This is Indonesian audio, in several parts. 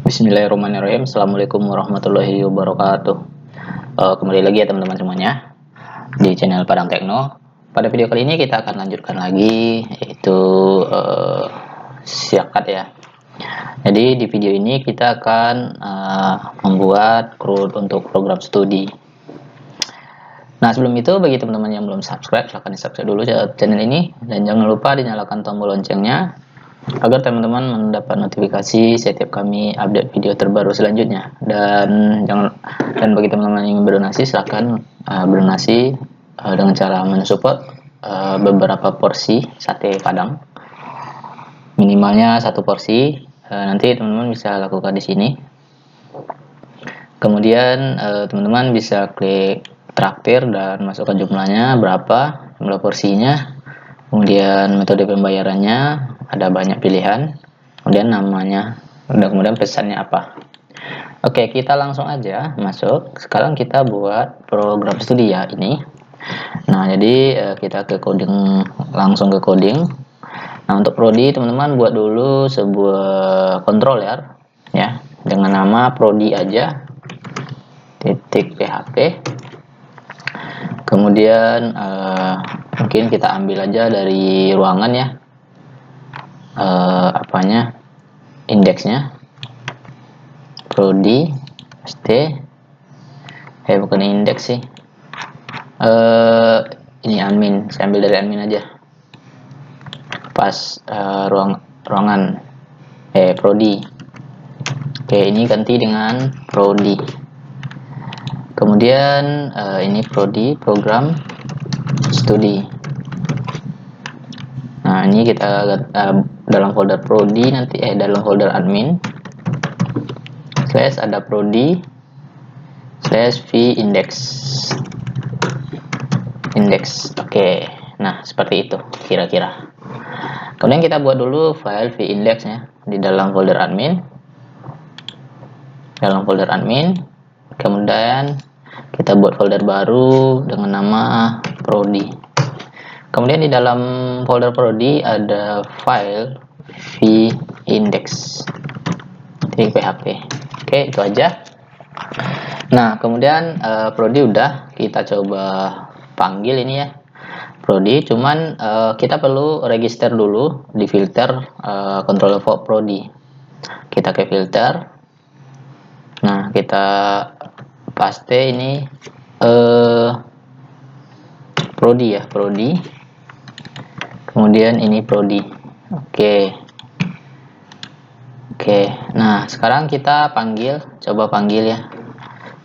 Bismillahirrahmanirrahim. Assalamualaikum warahmatullahi wabarakatuh. Kembali lagi ya teman-teman semuanya di channel Padang Tekno. Pada video kali ini kita akan lanjutkan lagi, yaitu Siakat ya. Jadi di video ini kita akan membuat CRUD untuk program studi. Nah, sebelum itu bagi teman-teman yang belum subscribe, silahkan di subscribe dulu channel ini, dan jangan lupa dinyalakan tombol loncengnya agar teman-teman mendapat notifikasi setiap kami update video terbaru selanjutnya. Dan bagi teman-teman yang ingin berdonasi, silahkan berdonasi dengan cara mensupport beberapa porsi sate Padang, minimalnya 1 porsi. Nanti teman-teman bisa lakukan di sini. Kemudian teman-teman bisa klik traktir dan masukkan jumlahnya berapa, jumlah porsinya. Kemudian metode pembayarannya, ada banyak pilihan. Kemudian namanya, dan kemudian pesannya apa. Oke, kita langsung aja masuk. Sekarang kita buat program studi ya ini. Nah, jadi kita ke coding, langsung ke coding. Nah, untuk prodi teman-teman buat dulu sebuah controller ya, dengan nama prodi aja .php. Kemudian mungkin kita ambil aja dari ruangan ya, indeksnya prodi st, bukan indeks sih, ini admin, saya ambil dari admin aja pas ruangan prodi. Oke, ini ganti dengan prodi. Kemudian ini prodi program studi. Nah, ini kita dalam folder prodi nanti dalam folder admin slash ada prodi slash v index. Oke, nah seperti itu kira-kira. Kemudian kita buat dulu file v index ya di dalam folder admin. Kemudian kita buat folder baru dengan nama prodi. Kemudian di dalam folder prodi ada file v-index.php. Oke, itu aja. Nah, kemudian prodi udah, kita coba panggil ini ya prodi, cuman kita perlu register dulu di filter controller for prodi. Kita ke filter. Nah, kita paste ini prodi ya, prodi. Kemudian ini prodi. Oke. Nah, sekarang kita coba panggil ya.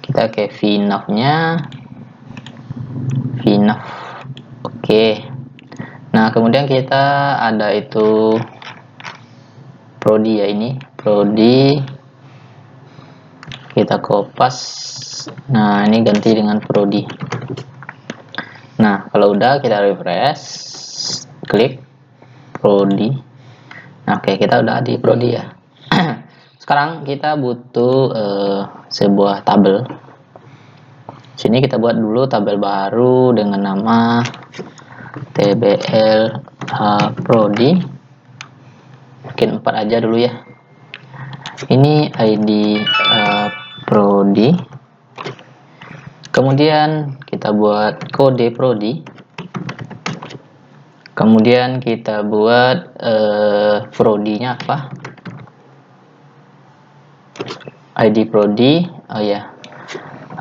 Kita ke vnav-nya. Oke. Nah, kemudian kita ada itu prodi ya, ini prodi. Kita kopas. Nah, ini ganti dengan prodi. Nah, kalau udah kita refresh, klik prodi. Nah, oke, kita udah di prodi ya. Sekarang kita butuh sebuah tabel. Sini kita buat dulu tabel baru dengan nama tbl prodi. Mungkin 4 aja dulu ya. Ini id prodi. Kemudian kita buat kode prodi. Kemudian kita buat prodinya apa? ID prodi, oh ya,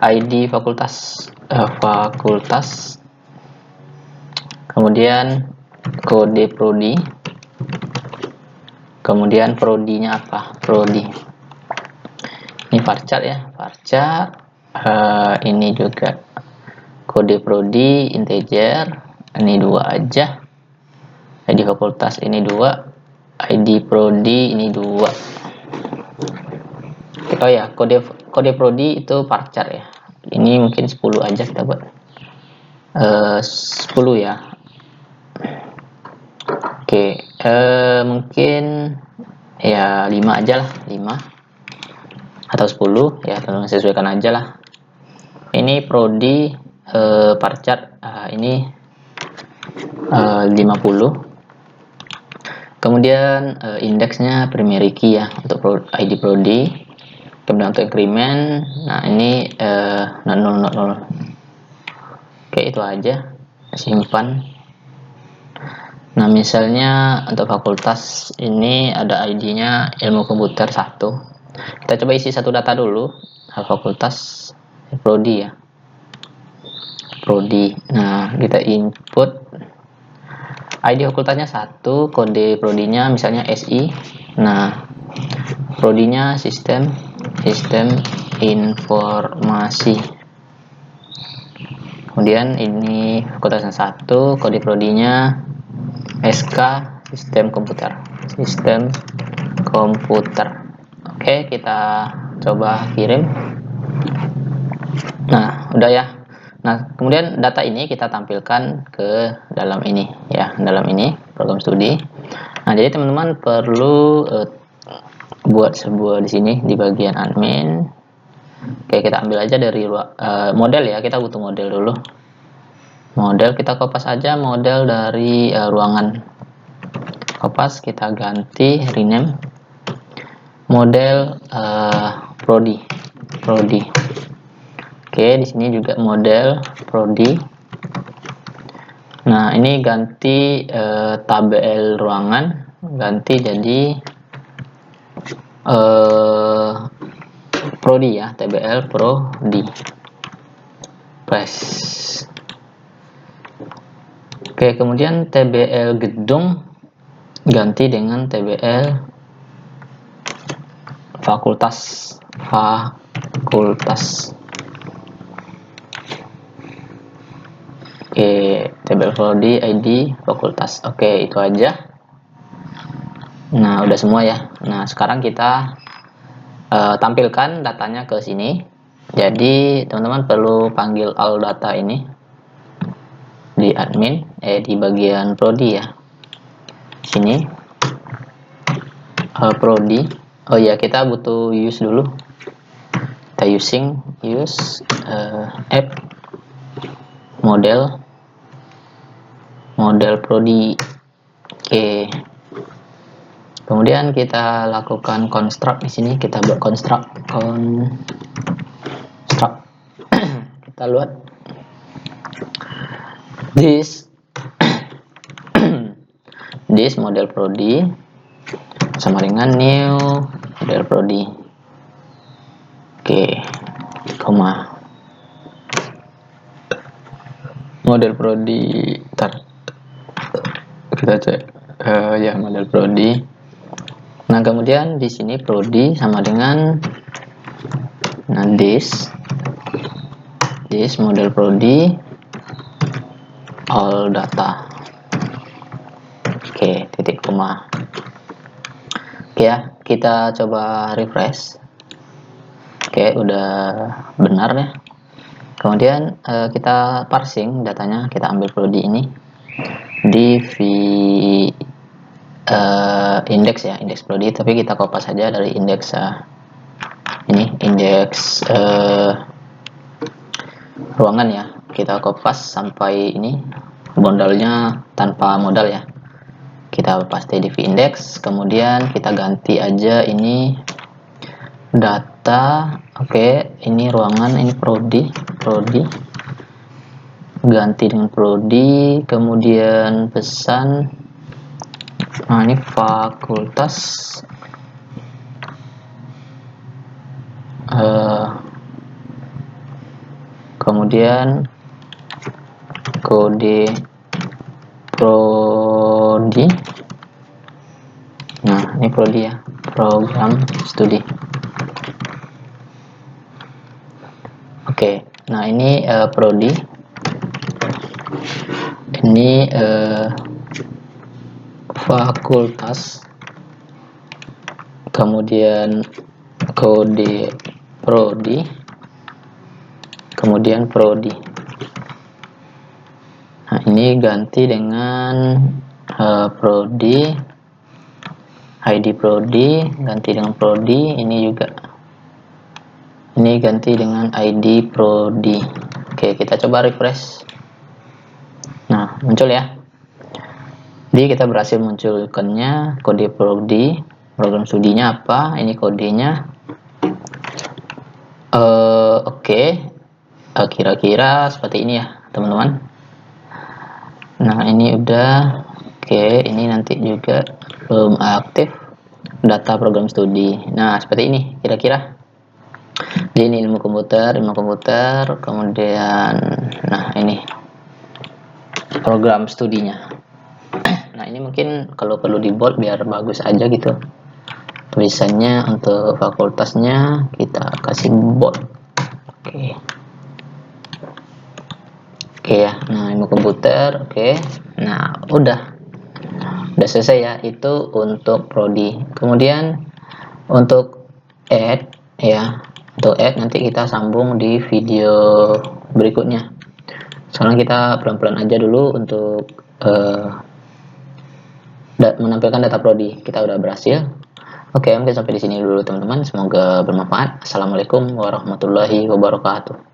ID fakultas. Kemudian kode prodi. Kemudian prodinya apa? Prodi. Ini varchar ya, varchar. Ini juga kode prodi integer. Ini 2 aja. ID fakultas ini 2. ID prodi ini 2. Oh ya, kode prodi itu varchar ya. Ini mungkin 10 aja kita buat. 10 ya. Oke, mungkin ya 5 aja lah, 5 atau 10 ya, teman-teman sesuaikan aja lah. Ini prodi varchar ini 50. Kemudian indeksnya primary key ya untuk ID prodi. Kemudian untuk increment, nah ini not null. Oke, itu aja, simpan. Nah, misalnya untuk fakultas ini ada ID-nya ilmu komputer 1. Kita coba isi satu data dulu. Fakultas prodi ya. Prodi. Nah, kita input ID fakultasnya 1, kode prodinya misalnya SI. Nah, prodinya sistem informasi. Kemudian ini fakultasnya 1, kode prodinya SK sistem komputer. Oke, kita coba kirim. Nah, udah ya. Nah, kemudian data ini kita tampilkan ke dalam ini ya, dalam ini program studi. Nah, jadi teman-teman perlu buat sebuah di sini di bagian admin. Oke, kita ambil aja dari model ya, kita butuh model dulu. Model kita kopas aja model dari ruangan. Kopas, kita ganti rename model prodi. Oke, di sini juga model prodi. Nah, ini ganti tabel ruangan, ganti jadi prodi ya, TBL prodi. Press. Oke, kemudian TBL gedung ganti dengan TBL fakultas. Oke, tabel prodi ID fakultas. Oke, itu aja. Nah, udah semua ya. Nah, sekarang kita tampilkan datanya ke sini. Jadi, teman-teman perlu panggil all data ini di admin, di bagian prodi ya. Sini. Prodi. Oh ya, kita butuh use dulu. Kita use app model prodi. Oke. Kemudian kita lakukan construct di sini, kita buat construct. Kita lihat this model prodi sama dengan new model prodi. Oke, koma model prodi. Kita cek ya model prodi. Nah, kemudian di sini prodi sama dengan this model prodi all data. Oke, titik koma. Oke ya, kita coba refresh. Oke, udah benar ya. Kemudian kita parsing datanya, kita ambil prodi ini di indeks ya, indeks prodi, tapi kita kopas saja dari indeks ini, indeks ruangan ya. Kita kopas sampai ini modalnya tanpa modal ya. Kita paste di index, kemudian kita ganti aja ini data. Oke, ini ruangan, ini prodi, ganti dengan prodi, kemudian pesan. Nah, ini fakultas kemudian kode prodi. Nah, ini prodi ya, program studi. Oke, nah ini prodi. Ini fakultas, kemudian kode prodi, kemudian prodi. Nah, ini ganti dengan prodi, ID prodi, ganti dengan prodi. Ini juga, ini ganti dengan ID prodi. Oke, kita coba refresh. Nah, muncul ya. Jadi kita berhasil munculkannya kode prodi, program studinya apa, ini kodenya. Oke. Kira-kira seperti ini ya teman-teman. Nah ini udah. Oke, ini nanti juga belum aktif data program studi. Nah seperti ini kira-kira. Jadi ini ilmu komputer, kemudian nah ini program studinya. Nah ini mungkin kalau perlu di bold biar bagus aja gitu tulisannya. Untuk fakultasnya kita kasih bold. Oke. Oke ya, nah ilmu komputer. Oke, nah udah selesai ya, itu untuk prodi. Kemudian untuk add ya, untuk add nanti kita sambung di video berikutnya. Sekarang kita pelan-pelan aja dulu untuk menampilkan data prodi. Kita udah berhasil. Oke, mungkin sampai di sini dulu teman-teman, semoga bermanfaat. Assalamualaikum warahmatullahi wabarakatuh.